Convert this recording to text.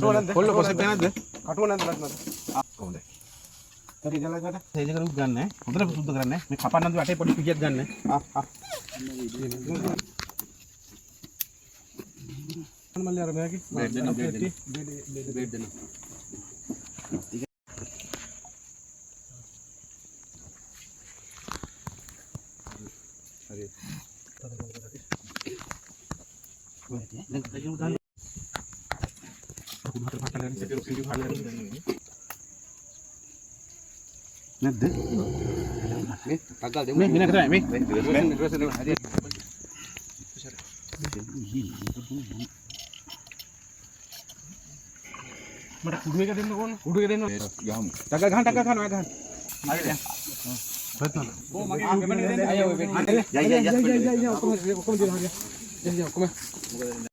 කොල්ල කොසෙක් නැද්ද? කටුව නැද්ද ලක්නද? කොහොමද? හරි ජලයි ගන්න. තේජ කරුත් ගන්න. හොඳට සුද්ධ කරන්න. මේ කපන්නත් වටේ පොඩි පිටියක් ගන්න. මල්ලි අර මෙයාගේ බෙඩ් දෙන්න. හරි. නැද්ද? මේ පග්ගල් දෙමු. මේ නේද මේ. මට කුඩු එක දෙන්න ඕන. කුඩු එක දෙන්න. ගහමු. ටක ගහන්න ටක ගහන්න ඔය ගහන්න. හරිද? බත්නල. ඕ මගේ ආ මෙන්න දෙන්න. අය ඔය වෙන්න. ය ඔක්කොම දෙන්න හරිය. ඔක්කොම. මොකද